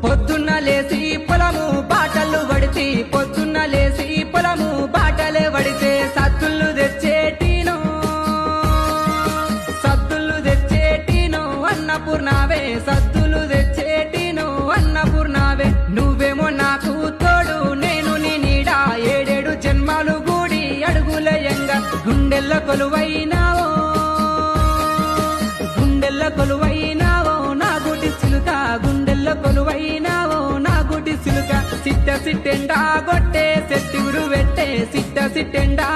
పొద్దున్న లేసి పొలము బాటలు వడితి పొద్దున్న లేసి పొలము బాటలే వడితే సద్దులు తెచ్చేటీను అన్నపూర్ణావే సద్దులు తెచ్చేటీను అన్నపూర్ణావే నువ్వేమో నాకు తోడు నేను నీ నీడ ఏడేడు జన్మాలు గూడి అడుగులయంగా గుండెల్ల కొలువైనావో నా గుడి చిలుక గుండెల్ల కొలువైనావో నా గుడి చిలుక సిట్ట సిట్టెండా గొట్టే సెట్టిగురు పెట్టే సిట్ట సిట్టెండా